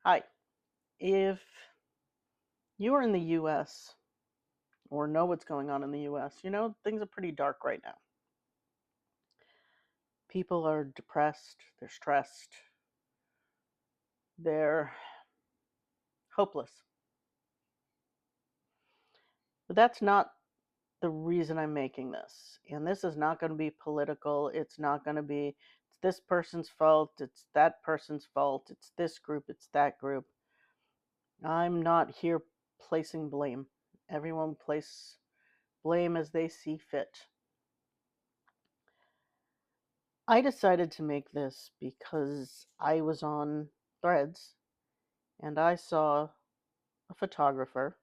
Hi. If you are in the US or know what's going on in the US, things are pretty dark right now. People are depressed, they're stressed, they're hopeless. But that's not the reason I'm making this. And this is not going to be political. It's not going to be it's this person's fault, it's that person's fault, it's this group, it's that group. I'm not here placing blame. Everyone place blame as they see fit. I decided to make this because I was on Threads and I saw a photographer,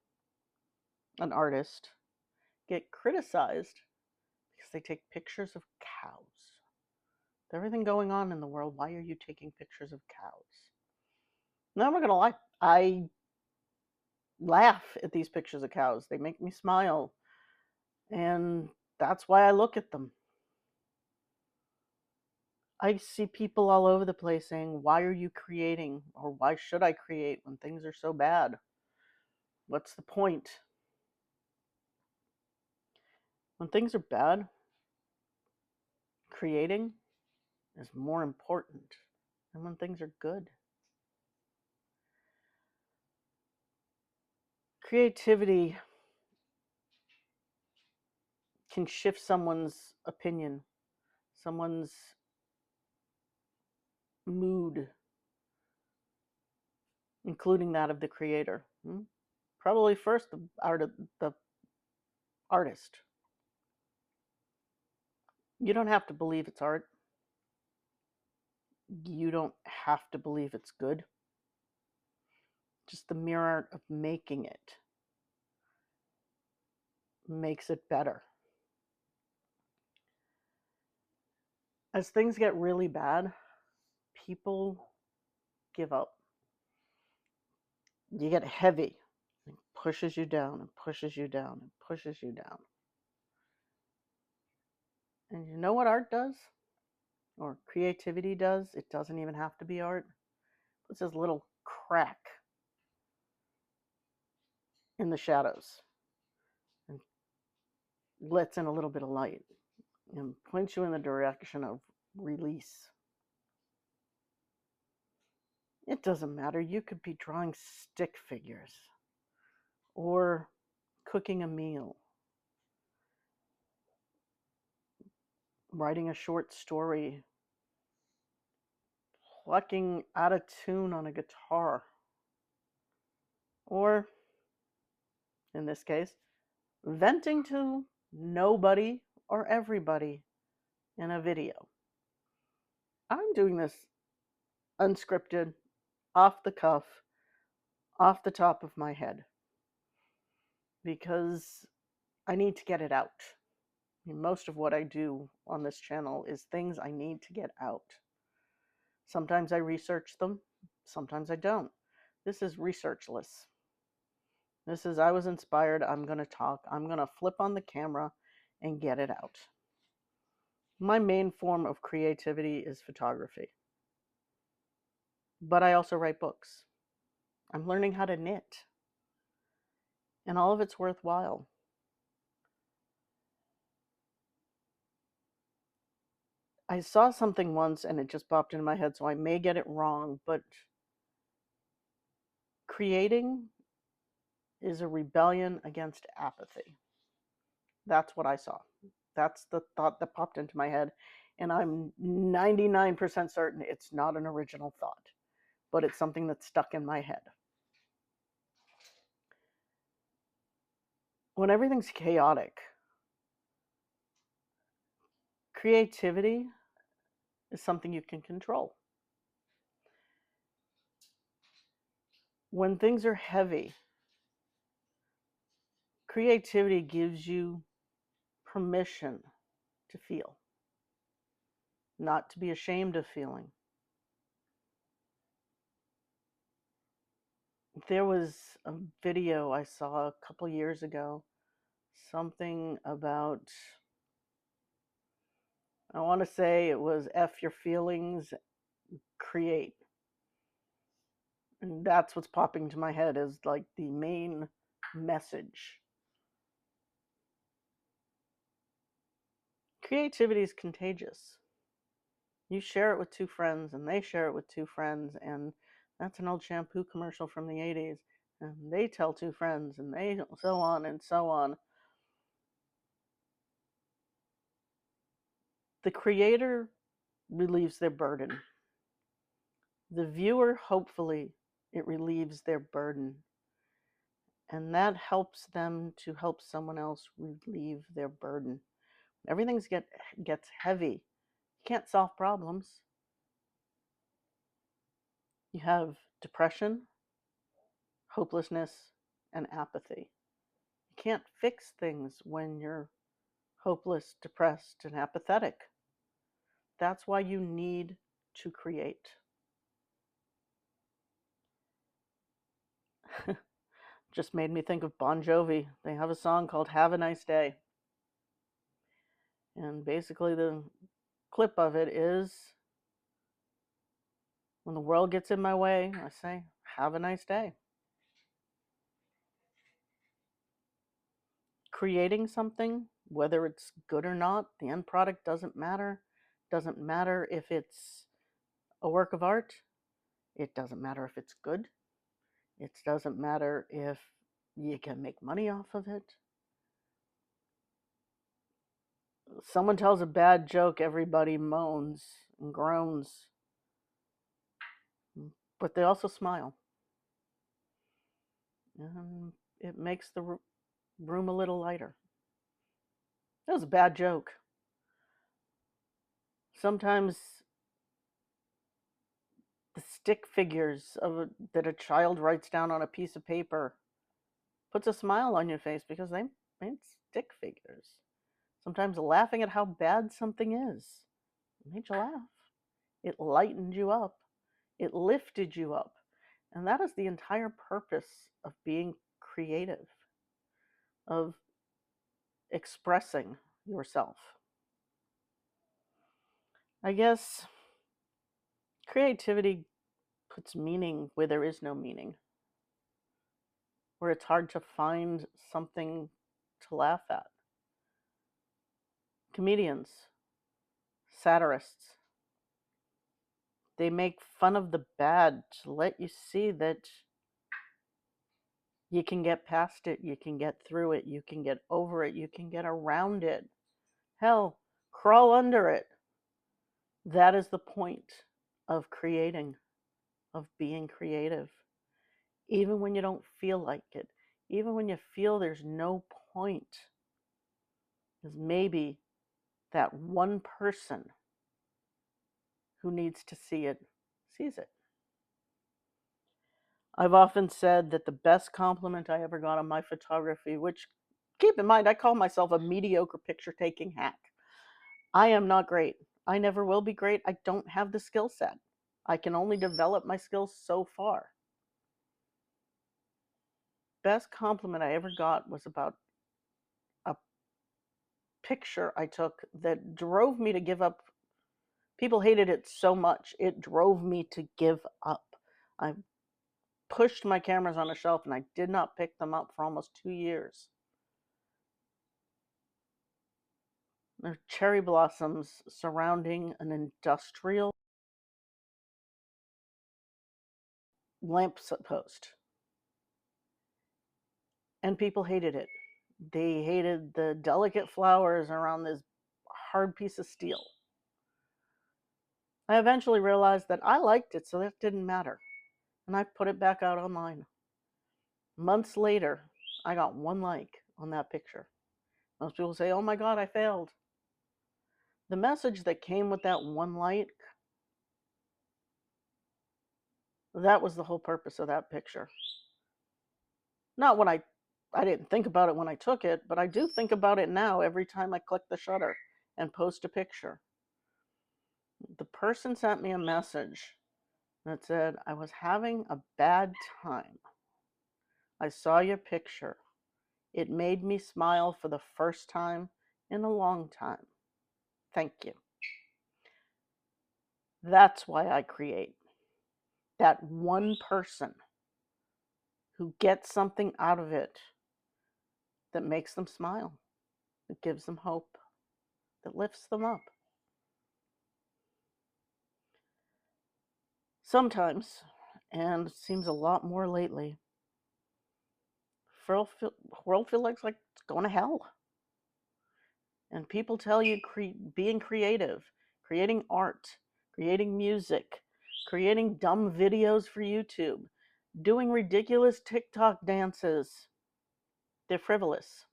an artist, get criticized because they take pictures of cows. With everything going on in the world, why are you taking pictures of cows? Now, I'm not going to lie. I laugh at these pictures of cows. They make me smile. And that's why I look at them. I see people all over the place saying, why are you creating? Or why should I create when things are so bad? What's the point? When things are bad, creating is more important than when things are good. Creativity can shift someone's opinion, someone's mood, including that of the creator. Probably first the artist. You don't have to believe it's art. You don't have to believe it's good. Just the mere art of making it makes it better. As things get really bad, people give up. You get heavy. It pushes you down and pushes you down and pushes you down. And you know what art does? Or creativity does? It doesn't even have to be art. It's this little crack in the shadows and lets in a little bit of light and points you in the direction of release. It doesn't matter. You could be drawing stick figures or cooking a meal, writing a short story, plucking out a tune on a guitar, or, in this case, venting to nobody or everybody in a video. I'm doing this unscripted, off the cuff, off the top of my head, because I need to get it out. Most of what I do on this channel is things I need to get out. Sometimes I research them, sometimes I don't. This is researchless. This is, I was inspired, I'm going to talk, I'm going to flip on the camera and get it out. My main form of creativity is photography. But I also write books. I'm learning how to knit. And all of it's worthwhile. I saw something once and it just popped into my head, so I may get it wrong, but creating is a rebellion against apathy. That's what I saw. That's the thought that popped into my head. And I'm 99% certain it's not an original thought, but it's something that's stuck in my head. When everything's chaotic, creativity is something you can control. When things are heavy, creativity gives you permission to feel, not to be ashamed of feeling. There was a video I saw a couple years ago, something about, I want to say it was F your feelings, create. And that's what's popping to my head as like the main message. Creativity is contagious. You share it with two friends, and they share it with two friends, and that's an old shampoo commercial from the 80s. And they tell two friends, and they so on and so on. The creator relieves their burden. The viewer, hopefully, it relieves their burden. And that helps them to help someone else relieve their burden. Everything gets heavy. You can't solve problems. You have depression, hopelessness, and apathy. You can't fix things when you're hopeless, depressed, and apathetic. That's why you need to create. Just made me think of Bon Jovi. They have a song called Have a Nice Day. And basically, the clip of it is when the world gets in my way, I say, have a nice day. Creating something, whether it's good or not, the end product doesn't matter. Doesn't matter if it's a work of art. It doesn't matter if it's good. It doesn't matter if you can make money off of it. Someone tells a bad joke, everybody moans and groans, but they also smile. And it makes the room a little lighter. That was a bad joke. Sometimes the stick figures that a child writes down on a piece of paper puts a smile on your face because they made stick figures. Sometimes laughing at how bad something is made you laugh. It lightened you up. It lifted you up. And that is the entire purpose of being creative, of expressing yourself. I guess creativity puts meaning where there is no meaning, where it's hard to find something to laugh at. Comedians, satirists, they make fun of the bad to let you see that you can get past it, you can get through it, you can get over it, you can get around it. Hell, crawl under it. That is the point of creating, of being creative. Even when you don't feel like it, even when you feel there's no point, because maybe that one person who needs to see it sees it. I've often said that the best compliment I ever got on my photography, which keep in mind, I call myself a mediocre picture taking hack. I am not great. I never will be great. I don't have the skill set. I can only develop my skills so far. Best compliment I ever got was about a picture I took that drove me to give up. People hated it so much, it drove me to give up. I pushed my cameras on a shelf and I did not pick them up for almost 2 years. There are cherry blossoms surrounding an industrial lamp post. And people hated it. They hated the delicate flowers around this hard piece of steel. I eventually realized that I liked it, so that didn't matter. And I put it back out online. Months later, I got 1 like on that picture. Most people say, oh my God, I failed. The message that came with that 1 like, that was the whole purpose of that picture. Not when I didn't think about it when I took it, but I do think about it now every time I click the shutter and post a picture. The person sent me a message that said, I was having a bad time. I saw your picture. It made me smile for the first time in a long time. Thank you. That's why I create. that one person who gets something out of it that makes them smile, that gives them hope, that lifts them up. Sometimes, and it seems a lot more lately, world feels like it's going to hell. And people tell you being creative, creating art, creating music, creating dumb videos for YouTube, doing ridiculous TikTok dances. They're frivolous.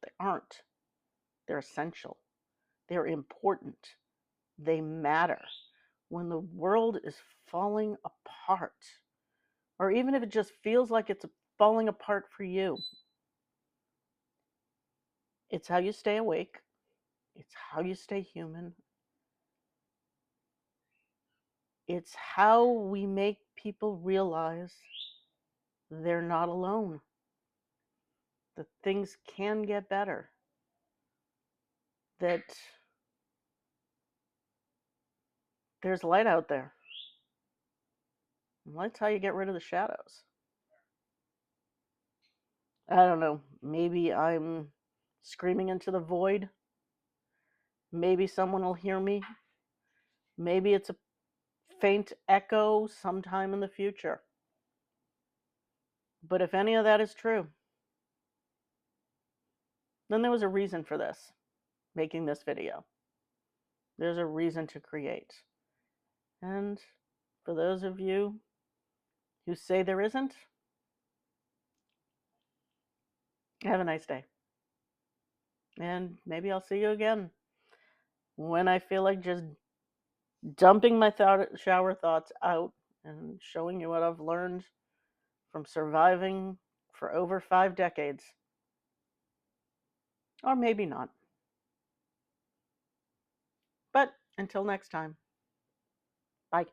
They aren't. They're essential. They're important. They matter. When the world is falling apart, or even if it just feels like it's falling apart for you, it's how you stay awake. It's how you stay human. It's how we make people realize they're not alone, that things can get better, that there's light out there. And light's how you get rid of the shadows. I don't know. Maybe I'm screaming into the void. Maybe someone will hear me. Maybe it's a faint echo sometime in the future. But if any of that is true, then there was a reason for this, making this video. There's a reason to create. And for those of you who say there isn't, have a nice day. And maybe I'll see you again when I feel like just dumping my shower thoughts out and showing you what I've learned from surviving for over 5 decades. Or maybe not. But until next time, bye.